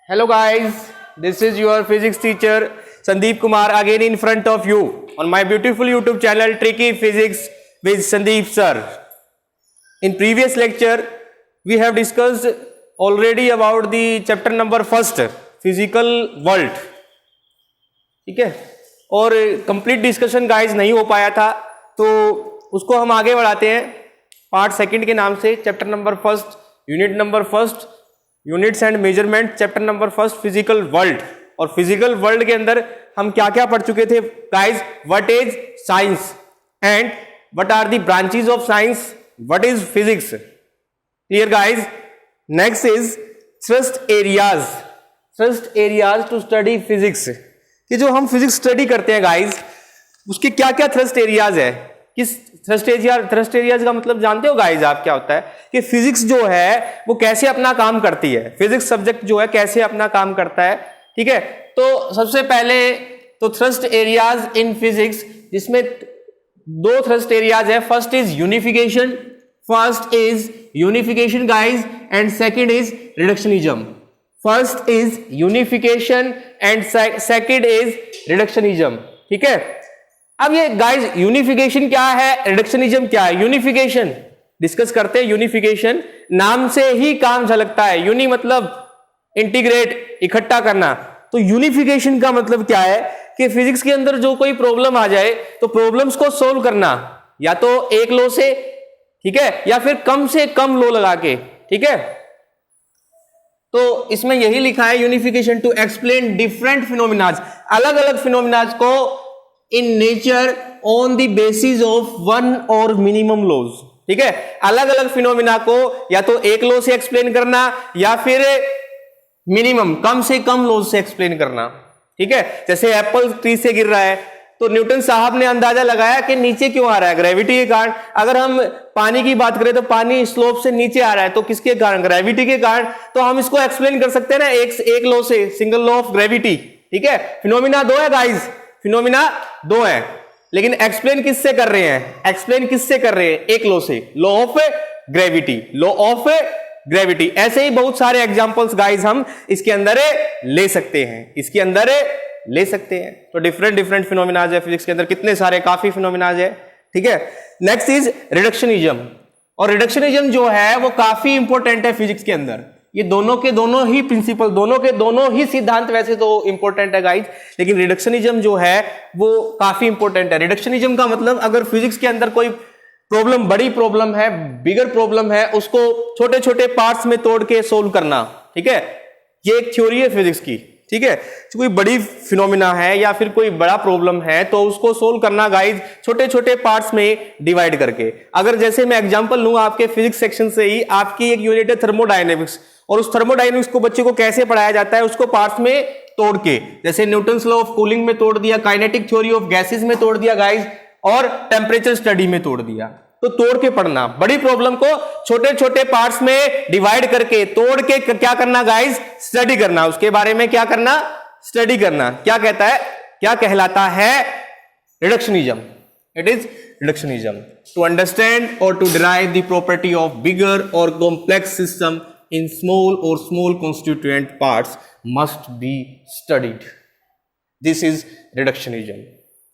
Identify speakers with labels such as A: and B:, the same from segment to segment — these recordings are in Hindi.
A: Hello guys, this is your physics teacher Sandeep Kumar again in front of you on my beautiful YouTube channel Tricky Physics with Sandeep sir. In previous lecture we have discussed already about the chapter number first physical world, ठीक है, और कंप्लीट डिस्कशन गाइज नहीं हो पाया था तो उसको हम आगे बढ़ाते हैं पार्ट सेकंड के नाम से chapter number first unit number first units and measurement chapter number first physical world. और फिजिकल वर्ल्ड के अंदर हम क्या क्या पढ़ चुके थे guys? What is science and what are the branches of science, what is physics. Clear guys? Next is thrust areas, thrust areas to study physics. कि जो हम फिजिक्स स्टडी करते हैं गाइज उसके क्या क्या थ्रस्ट एरियाज है, किस थ्रस्ट एरियाज का मतलब जानते हो गाइज आप क्या होता है? कि फिजिक्स जो है वो कैसे अपना काम करती है, फिजिक्स सब्जेक्ट जो है कैसे अपना काम करता है, ठीक है। तो सबसे पहले तो थ्रस्ट एरियाज इन फिजिक्स, जिसमें दो थ्रस्ट एरियाज है। First is unification, first is unification guys and second is reductionism. First is unification and second is reductionism, ठीक है। अब ये गाइज यूनिफिकेशन क्या है, रिडक्शनिज्म क्या है? यूनिफिकेशन डिस्कस करते हैं। यूनिफिकेशन नाम से ही काम झलकता है, यूनि मतलब इंटीग्रेट, इकट्ठा करना। तो यूनिफिकेशन का मतलब क्या है कि फिजिक्स के अंदर जो कोई प्रॉब्लम आ जाए तो प्रॉब्लम्स को सोल्व करना या तो एक लॉ से, ठीक है, या फिर कम से कम लॉ लगा के, ठीक है। तो इसमें यही लिखा है unification to explain different phenomena, अलग अलग फिनोमिनाज को in nature on the basis of one और मिनिमम लॉज, ठीक है। अलग अलग फिनोमिना को या तो एक लॉ से एक्सप्लेन करना या फिर मिनिमम कम से कम लॉज से एक्सप्लेन करना, ठीक है। जैसे एप्पल ट्री से गिर रहा है तो न्यूटन साहब ने अंदाजा लगाया कि नीचे क्यों आ रहा है, ग्रेविटी के कारण। अगर हम पानी की बात करें तो पानी स्लोप से नीचे आ रहा है तो किसके कारण? ग्रेविटी के कारण। तो हम इसको एक्सप्लेन कर सकते हैं ना एक लॉ से, सिंगल लॉ ऑफ ग्रेविटी, ठीक है। फिनोमिना दो है गाइज, फिनोमिना दो है, लेकिन एक्सप्लेन किससे कर रहे हैं? एक्सप्लेन किससे कर रहे हैं? एक लॉ से, law of gravity, law of gravity. ऐसे ही बहुत सारे एग्जांपल्स गाइज हम इसके अंदर ले सकते हैं, इसके अंदर ले सकते हैं। तो डिफरेंट फिनोमिनाज है फिजिक्स के अंदर, कितने सारे, काफी फिनोमिनाज है, ठीक है। नेक्स्ट इज रिडक्शनिज्म, और रिडक्शनिज्म जो है वो काफी इंपॉर्टेंट है फिजिक्स के अंदर। ये दोनों के दोनों ही प्रिंसिपल, दोनों के दोनों ही सिद्धांत वैसे तो इंपॉर्टेंट है गाइज, लेकिन रिडक्शनिज्म जो है वो काफी इंपॉर्टेंट है। रिडक्शनिज्म का मतलब अगर फिजिक्स के अंदर कोई प्रॉब्लम, बड़ी प्रॉब्लम है, बिगर प्रॉब्लम है, उसको छोटे छोटे पार्ट्स में तोड़ के सोल्व करना, ठीक है। ये एक थ्योरी है फिजिक्स की, ठीक है। तो कोई बड़ी फिनोमिना है या फिर कोई बड़ा प्रॉब्लम है तो उसको सोल्व करना गाइज छोटे छोटे पार्ट्स में डिवाइड करके। अगर जैसे मैं एग्जांपल लूं आपके फिजिक्स सेक्शन से ही, आपकी एक यूनिट है थर्मोडायनेमिक्स, और उस थर्मोडायनेमिक्स को बच्चे को कैसे पढ़ाया जाता है उसको पार्ट्स में तोड़ के, जैसे न्यूटन्स लॉ ऑफ कूलिंग में तोड़ दिया, काइनेटिक थ्योरी ऑफ गैसेस में तोड़ दिया गाइज, और टेम्परेचर स्टडी में तोड़ दिया। तो तोड़ के पढ़ना, बड़ी प्रॉब्लम को छोटे छोटे पार्ट्स में डिवाइड करके तोड़ के क्या करना गाइज? स्टडी करना, उसके बारे में क्या करना? स्टडी करना। क्या कहता है, क्या कहलाता है? Reductionism. It is reductionism to understand और to derive the property of bigger और complex system in small constituent parts must be studied. This is reductionism,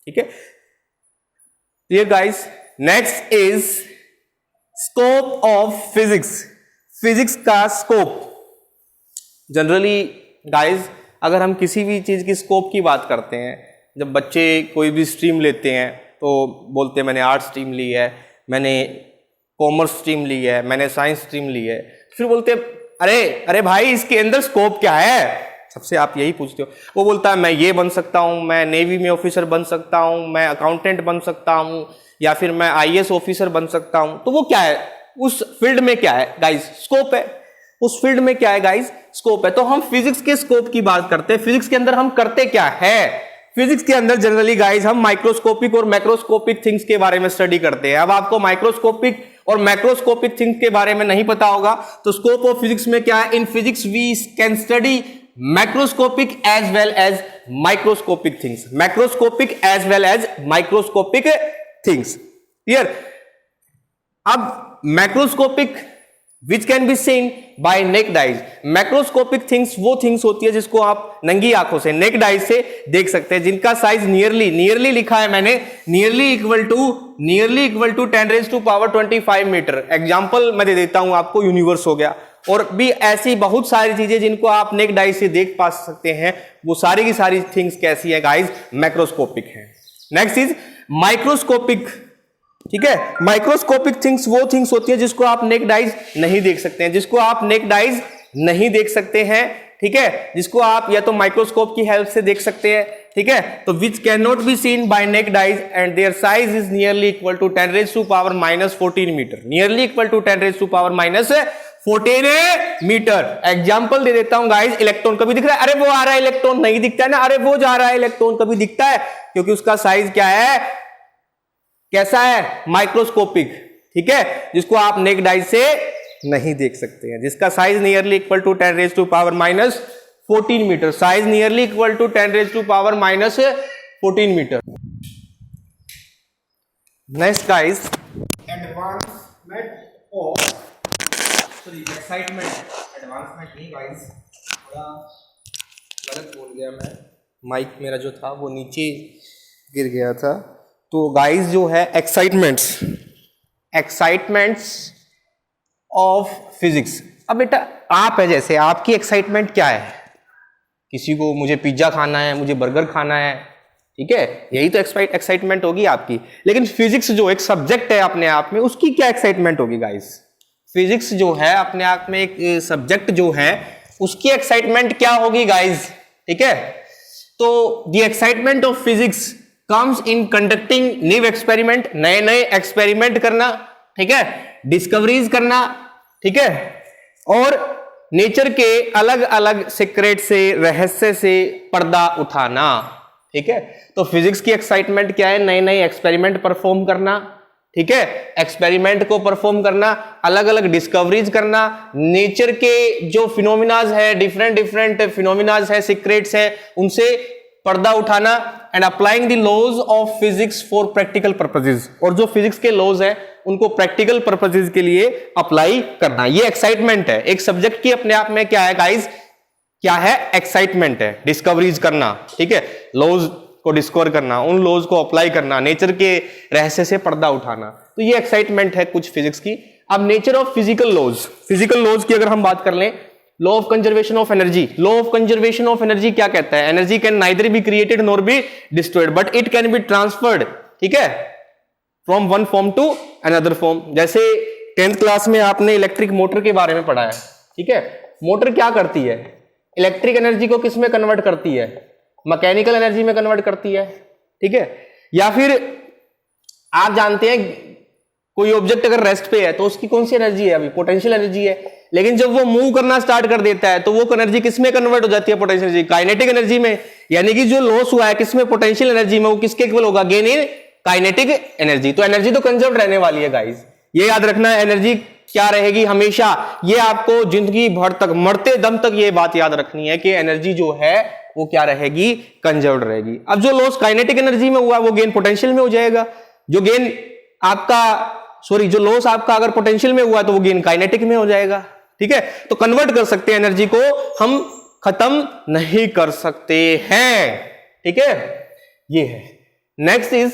A: ठीक है। Here guys, next is scope of physics. Physics का scope, generally guys अगर हम किसी भी चीज की scope की बात करते हैं, जब बच्चे कोई भी स्ट्रीम लेते हैं तो बोलते हैं मैंने आर्ट्स स्ट्रीम ली है, मैंने कॉमर्स स्ट्रीम ली है, मैंने साइंस स्ट्रीम ली है। फिर बोलते अरे भाई इसके अंदर स्कोप क्या है? सबसे आप यही पूछते हो। वो बोलता है मैं ये बन सकता हूं, मैं नेवी में ऑफिसर बन सकता हूं, मैं अकाउंटेंट बन सकता हूं, या फिर मैं आईएएस ऑफिसर बन सकता हूं। तो वो क्या है? उस फील्ड में क्या है गाइज? स्कोप है। उस फील्ड में क्या है गाइज? स्कोप है। तो हम फिजिक्स के स्कोप की बात करते हैं। फिजिक्स के अंदर हम करते क्या है? फिजिक्स के अंदर जनरली गाइज हम माइक्रोस्कोपिक और मैक्रोस्कोपिक थिंग्स के बारे में स्टडी करते हैं। अब आपको माइक्रोस्कोपिक और मैक्रोस्कोपिक थिंग्स के बारे में नहीं पता होगा तो स्कोप ऑफ फिजिक्स में क्या है? In physics we can study macroscopic as well as microscopic things, macroscopic as well as microscopic things. Clear? अब macroscopic which can be seen by naked eyes. Macroscopic things वो थिंग्स होती है जिसको आप नंगी आंखों से नेक्ड आइज से देख सकते हैं, जिनका साइज नियरली लिखा है मैंने, nearly equal to 10⁻25 metre. Example मैं दे देता हूं आपको, यूनिवर्स हो गया, और भी ऐसी बहुत सारी चीजें जिनको आप नेक्ड आइज से देख पा सकते हैं। वो सारी की सारी थिंग्स कैसी है गाइज, मैक्रोस्कोपिक है। Next is microscopic. ठीक है, माइक्रोस्कोपिक थिंग्स वो थिंग्स होती है जिसको आप नेक्ड आइज नहीं देख सकते हैं, जिसको आप नेक्ड आइज नहीं देख सकते हैं। ठीक है, जिसको आप या तो माइक्रोस्कोप की हेल्प से देख सकते हैं। ठीक है, तो which can not be seen by naked eyes and their size is nearly equal to 10⁻⁻14 metre, nearly equal to 10⁻⁻14 metre. Example दे देता हूं गाइज, इलेक्ट्रॉन कभी दिख रहा है, अरे वो आ रहा है इलेक्ट्रॉन, नहीं दिखता है ना, अरे वो जा रहा है इलेक्ट्रॉन, कभी दिखता है, क्योंकि उसका साइज क्या है, कैसा है, माइक्रोस्कोपिक। ठीक है, जिसको आप नेक्ड आइज से नहीं देख सकते हैं, जिसका size nearly equal to 10⁻⁻14 metre, size nearly equal to 10⁻⁻14 metre. Next guys, advancement of excitement, advancement नहीं गाइज, थोड़ा गलत बोल गया मैं, माइक मेरा जो था वो नीचे गिर गया था। तो गाइज जो है एक्साइटमेंट्स ऑफ फिजिक्स। अब बेटा आप है, जैसे आपकी एक्साइटमेंट क्या है, किसी को मुझे पिज्जा खाना है, मुझे बर्गर खाना है, ठीक है, यही तो एक्साइटमेंट होगी आपकी। लेकिन फिजिक्स जो एक सब्जेक्ट है अपने आप में, उसकी क्या एक्साइटमेंट होगी गाइज? फिजिक्स जो है अपने आप में एक सब्जेक्ट जो है, उसकी एक्साइटमेंट क्या होगी गाइज? ठीक है, तो the excitement of physics comes in conducting new experiment, नए नए एक्सपेरिमेंट करना, ठीक है, डिस्कवरीज करना, ठीक है, और नेचर के अलग अलग सीक्रेट से, रहस्य से पर्दा उठाना। ठीक है, तो फिजिक्स की एक्साइटमेंट क्या है? नए नए एक्सपेरिमेंट परफॉर्म करना, ठीक है, एक्सपेरिमेंट को परफॉर्म करना, अलग अलग डिस्कवरीज करना, नेचर के जो फिनोमिनाज है, डिफरेंट फिनोमिनाज है, सीक्रेट्स है, उनसे पर्दा उठाना, and applying the laws of physics for practical purposes, और जो फिजिक्स के लॉज है उनको प्रैक्टिकल पर्पसेस के लिए अप्लाई करना। ये एक्साइटमेंट है एक सब्जेक्ट की अपने आप में। क्या है गाइस? क्या है? एक्साइटमेंट है, डिस्कवरीज करना, ठीक है, लॉज को डिस्कवर करना, उन लॉज को अप्लाई करना, नेचर के रहस्य से पर्दा उठाना, तो ये एक्साइटमेंट है कुछ फिजिक्स की। अब नेचर ऑफ फिजिकल लॉज की अगर हम बात कर लें, law of conservation of energy, law of conservation of energy क्या कहता है? Energy can neither be created nor be destroyed but it can be transferred, ठीक है, from one form to another form. जैसे 10th क्लास में आपने इलेक्ट्रिक मोटर के बारे में पढ़ा है, ठीक है, मोटर क्या करती है? इलेक्ट्रिक एनर्जी को किस में कन्वर्ट करती है? मैकेनिकल एनर्जी में कन्वर्ट करती है, ठीक है। या फिर आप जानते हैं कोई ऑब्जेक्ट अगर रेस्ट पे है तो उसकी कौन सी एनर्जी है? अभी पोटेंशियल एनर्जी है, लेकिन जब वो मूव करना स्टार्ट कर देता है तो वो एनर्जी किस में कन्वर्ट हो जाती है? पोटेंशियल एनर्जी, काइनेटिक एनर्जी में। यानी कि जो लॉस हुआ है किसमें? पोटेंशियल एनर्जी में, वो किसके इक्वल होगा? Gain in kinetic energy. तो एनर्जी तो कंजर्व रहने वाली है गाइस, ये याद रखना है। एनर्जी क्या रहेगी हमेशा? ये आपको जिंदगी भर तक, मरते दम तक ये बात याद रखनी है कि एनर्जी जो है वो क्या रहेगी? कंजर्व रहेगी। अब जो लॉस काइनेटिक एनर्जी में हुआ वो गेन पोटेंशियल में हो जाएगा। जो गेन आपका, सॉरी, जो लॉस आपका अगर पोटेंशियल में हुआ तो वो गेन काइनेटिक में हो जाएगा, ठीक है। तो कन्वर्ट कर सकते हैं एनर्जी को, हम खत्म नहीं कर सकते हैं, ठीक है, ये है। नेक्स्ट इज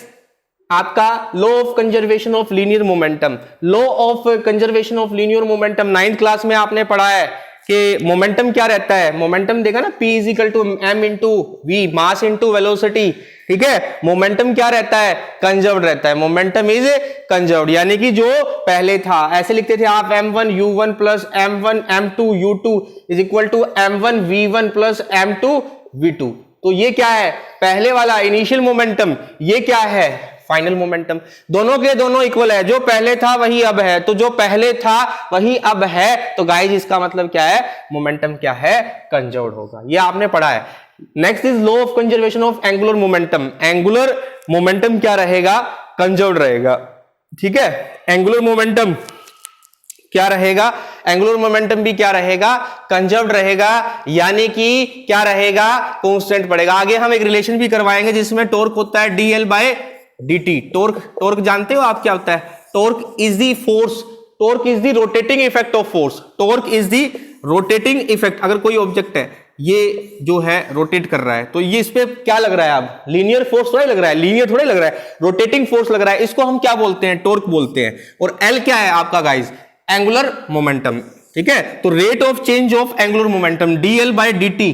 A: आपका law of conservation of linear momentum. Law of conservation of linear momentum 9th class में आपने पढ़ा है कि मोमेंटम क्या रहता है? मोमेंटम देखा ना, P is equal to m into v, mass into velocity, ठीक है। मोमेंटम क्या रहता है? कंजर्व्ड रहता है। मोमेंटम इज कंजर्व्ड, यानी कि जो पहले था, ऐसे लिखते थे आप m1 u1 plus m1 m2 u2 is equal to m1 v1 plus m2 v2। तो ये क्या है? पहले वाला इनिशियल मोमेंटम, ये क्या है? Final momentum. दोनों के दोनों इक्वल है, जो पहले था वही अब है, तो जो पहले था वही अब है, तो गाइस इसका मतलब क्या है? मोमेंटम क्या है? कंजर्व्ड होगा। ये आपने पढ़ा है। Next is law of conservation of angular momentum. Angular momentum क्या रहेगा? कंजर्व्ड रहेगा, ठीक है। एंगुलर मोमेंटम क्या रहेगा? एंगुलर मोमेंटम भी क्या रहेगा? कंजर्व्ड रहेगा, यानी कि क्या रहेगा? कांस्टेंट पड़ेगा। आगे हम एक रिलेशन भी करवाएंगे जिसमें टॉर्क होता है dl बाय dt। टॉर्क जानते हो आप क्या होता है? Torque is the force torque is the rotating effect of force, torque is the rotating effect. अगर कोई ऑब्जेक्ट है ये जो है रोटेट कर रहा है तो ये इस पे क्या लग रहा है, अब लीनियर फोर्स थोड़ा लग रहा है, लीनियर थोड़ा लग रहा है, रोटेटिंग फोर्स लग रहा है, इसको हम क्या बोलते हैं, टॉर्क बोलते हैं। और एल क्या है आपका गाइस, एंगुलर मोमेंटम, ठीक है। तो rate of change of angular momentum dl by dt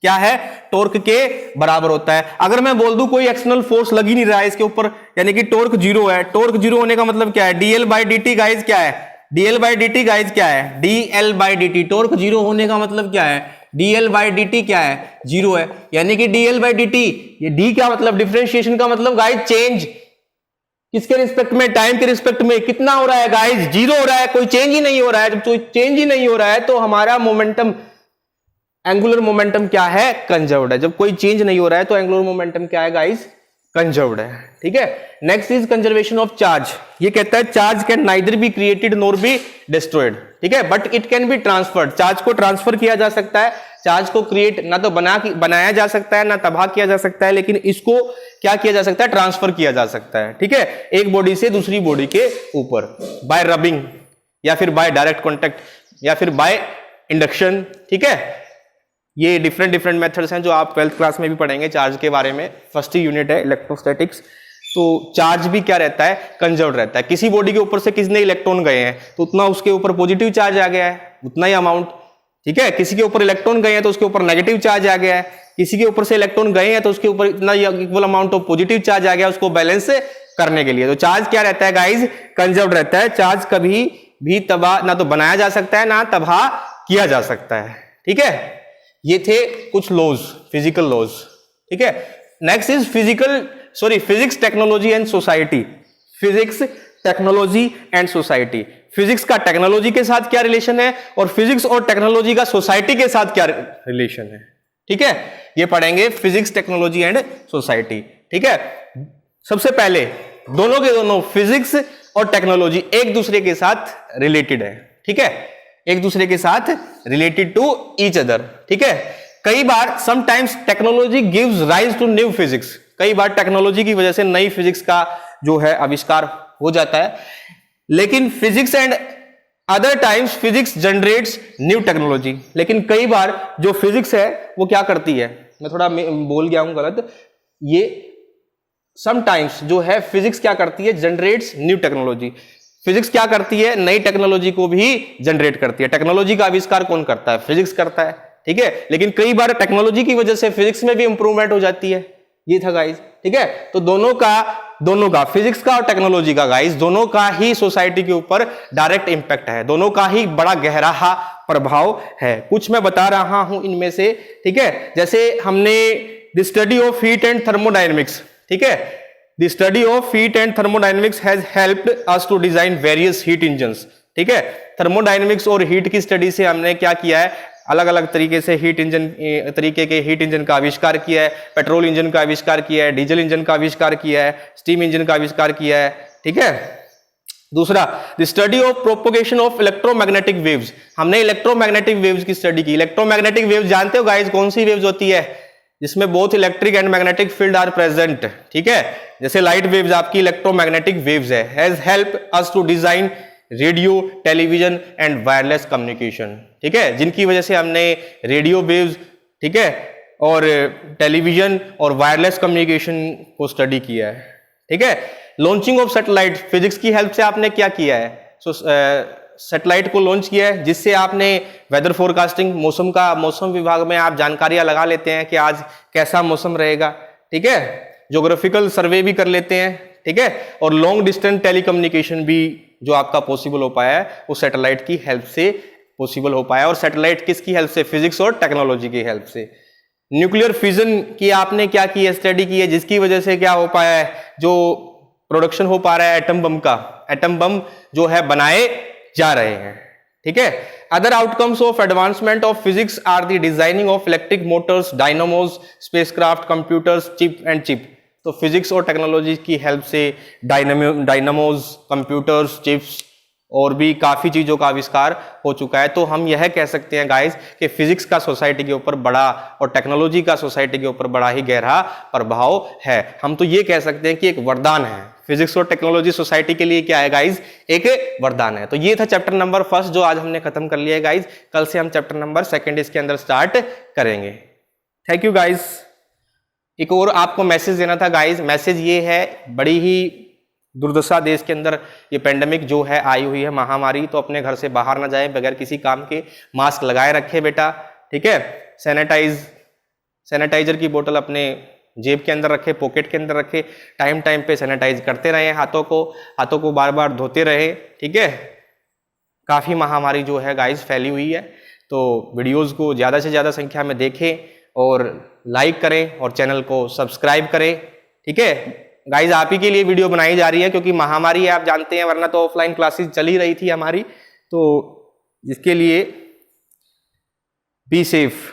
A: क्या है, टॉर्क के बराबर होता है। अगर मैं बोल दूं कोई एक्सटर्नल फोर्स लग ही नहीं रहा है इसके ऊपर, यानी कि टॉर्क जीरो है, टॉर्क जीरो होने का मतलब क्या है, dl बाय dt गाइस क्या है, dl बाय dt गाइस क्या है, dl by dt, torque zero होने का मतलब क्या है, dl बाय dt क्या है, जीरो है, यानी कि dl बाय dt, ये d क्या मतलब, डिफरेंशिएशन का मतलब गाइस चेंज, किसके रिस्पेक्ट में, टाइम के रिस्पेक्ट में, कितना हो रहा है गाइस, जीरो हो रहा है, कोई चेंज ही नहीं हो रहा है। जब कोई चेंज ही नहीं हो रहा है तो हमारा मोमेंटम, एंगुलर मोमेंटम क्या है, कंजर्व्ड है। जब कोई चेंज नहीं हो रहा है तो एंगुलर मोमेंटम क्या है गाइस, कंजर्व्ड है, ठीक है। Next is conservation of charge. ये कहता है charge can neither be created nor be destroyed, ठीक है, but it can be transferred. Charge को ट्रांसफर किया जा सकता है, चार्ज को क्रिएट ना तो बनाया जा सकता है, ना तबाह किया जा सकता है, लेकिन इसको क्या किया जा सकता है, ट्रांसफर किया जा सकता है, ठीक है, एक बॉडी से दूसरी बॉडी के ऊपर, बाय रबिंग या फिर बाय डायरेक्ट कॉन्टेक्ट या फिर बाय इंडक्शन, ठीक है। ये डिफरेंट मेथड्स हैं जो आप 12th क्लास में भी पढ़ेंगे चार्ज के बारे में, फर्स्ट ही यूनिट है इलेक्ट्रोस्टैटिक्स। तो चार्ज भी क्या रहता है, कंजर्व्ड रहता है। किसी बॉडी के ऊपर से कितने इलेक्ट्रॉन गए हैं तो उतना उसके ऊपर पॉजिटिव चार्ज आ गया है, उतना ही अमाउंट, ठीक है। किसी के ऊपर इलेक्ट्रॉन गए हैं तो उसके ऊपर नेगेटिव चार्ज आ गया है, किसी के ऊपर से इलेक्ट्रॉन गए हैं तो उसके ऊपर इतना equal amount of positive charge आ गया उसको बैलेंस करने के लिए। तो चार्ज क्या रहता है गाइज, कंजर्व्ड रहता है। चार्ज कभी भी तबाह ना तो बनाया जा सकता है ना तबाह किया जा सकता है, ठीक है। ये थे कुछ लॉज, फिजिकल लॉज, ठीक है। Next is physics technology and society. Physics technology and society, physics का टेक्नोलॉजी के साथ क्या रिलेशन है और फिजिक्स और टेक्नोलॉजी का सोसाइटी के साथ क्या रिलेशन है, ठीक है, ये पढ़ेंगे फिजिक्स टेक्नोलॉजी एंड सोसाइटी, ठीक है। सबसे पहले दोनों के दोनों फिजिक्स और टेक्नोलॉजी एक दूसरे के साथ रिलेटेड है, ठीक है, एक दूसरे के साथ रिलेटेड टू ईच अदर, ठीक है। कई बार sometimes technology gives rise to new physics, कई बार टेक्नोलॉजी की वजह से नई फिजिक्स का जो है आविष्कार हो जाता है, लेकिन physics and other times physics generates new technology. लेकिन कई बार जो फिजिक्स है वो क्या करती है, मैं थोड़ा बोल गया हूं गलत, ये समटाइम्स जो है फिजिक्स क्या करती है, जनरेट्स न्यू टेक्नोलॉजी। फिजिक्स क्या करती है, नई टेक्नोलॉजी को भी जनरेट करती है। टेक्नोलॉजी का आविष्कार कौन करता है, फिजिक्स करता है, ठीक है। लेकिन कई बार टेक्नोलॉजी की वजह से फिजिक्स में भी इंप्रूवमेंट हो जाती है। ये था गाइस, ठीक है। तो दोनों का फिजिक्स का और टेक्नोलॉजी का गाइस दोनों का ही सोसाइटी के ऊपर डायरेक्ट इंपैक्ट है, दोनों का ही बड़ा गहरा प्रभाव है। कुछ मैं बता रहा हूं इनमें से, ठीक है। जैसे हमने the study of heat and thermodynamics, ठीक है, The study of heat and thermodynamics has helped us to design various heat engines, ठीक है। थर्मोडायनेमिक्स और हीट की स्टडी से हमने क्या किया है, अलग अलग तरीके से तरीके के हीट इंजन का आविष्कार किया है, पेट्रोल इंजन का आविष्कार किया है, डीजल इंजन का आविष्कार किया है, स्टीम इंजन का आविष्कार किया है, ठीक है। दूसरा, the study of propagation of electromagnetic waves, हमने इलेक्ट्रोमैग्नेटिक वेव्स की स्टडी की। इलेक्ट्रोमैग्नेटिक वेव्स जानते हो गाइस कौन सी वेव्स होती है, जिसमें both electric and magnetic field are present, ठीक है। जैसे लाइट वेव्स आपकी इलेक्ट्रोमैग्नेटिक वेव्स है। Has help us to design radio, television and wireless communication, ठीक है, जिनकी वजह से हमने रेडियो वेव्स, ठीक है, और टेलीविजन और वायरलेस कम्युनिकेशन को स्टडी किया है, ठीक है। लॉन्चिंग ऑफ सैटेलाइट, फिजिक्स की हेल्प से आपने क्या किया है, सैटेलाइट को लॉन्च किया है, जिससे आपने वेदर फोरकास्टिंग, मौसम विभाग में आप जानकारियां लगा लेते हैं कि आज कैसा मौसम रहेगा, ठीक है। ज्योग्राफिकल सर्वे भी कर लेते हैं, ठीक है। और लॉन्ग डिस्टेंस टेलीकम्युनिकेशन भी जो आपका पॉसिबल हो पाया है वो सैटेलाइट की हेल्प से पॉसिबल हो पाया। और सैटेलाइट किसकी हेल्प से, फिजिक्स और टेक्नोलॉजी की हेल्प से। न्यूक्लियर फ्यूजन की आपने क्या की है, स्टडी की है, जिसकी वजह से क्या हो पाया है, जो प्रोडक्शन हो पा रहा है एटम बम का, एटम बम जो है बनाए जा रहे हैं, ठीक है। Other outcomes of advancement of physics are the designing of electric motors, dynamos, spacecraft, computers, chip and chip. तो फिजिक्स और टेक्नोलॉजी की हेल्प से डायनामोज, कंप्यूटर्स, चिप्स, और भी काफी चीजों का आविष्कार हो चुका है। तो हम यह कह सकते हैं गाइस कि फिजिक्स का सोसाइटी के ऊपर बड़ा और टेक्नोलॉजी का सोसाइटी के ऊपर बड़ा ही गहरा प्रभाव है। हम तो ये कह सकते हैं कि एक वरदान है, फिजिक्स और टेक्नोलॉजी सोसाइटी के लिए क्या है गाइस, एक वरदान है। तो ये था चैप्टर नंबर 1 जो आज हमने खत्म कर लिया है गाइस। कल से हम चैप्टर नंबर 2 इसके अंदर स्टार्ट करेंगे। Thank you guys. एक और आपको मैसेज देना था गाइस, मैसेज ये है, बड़ी ही दुर्दशा देश के अंदर ये पेंडेमिक जो है आई हुई है महामारी, तो अपने घर से बाहर ना जाएं बगैर किसी काम के, मास्क लगाए रखें बेटा, ठीक है। सैनिटाइजर की बोतल अपने जेब के अंदर रखें, पॉकेट के अंदर रखें, टाइम टाइम पे सैनिटाइज करते रहें, हाथों को बार बार धोते रहें, ठीक है। काफी महामारी जो है गाइस फैली हुई है। तो वीडियोस को ज्यादा से ज्यादा संख्या में देखें और लाइक करें और चैनल को सब्सक्राइब करें, ठीक है गाइज। आप ही के लिए वीडियो बनाई जा रही है क्योंकि महामारी है, आप जानते हैं, वरना तो ऑफलाइन क्लासेस चल ही रही थी हमारी। तो इसके लिए बी सेफ।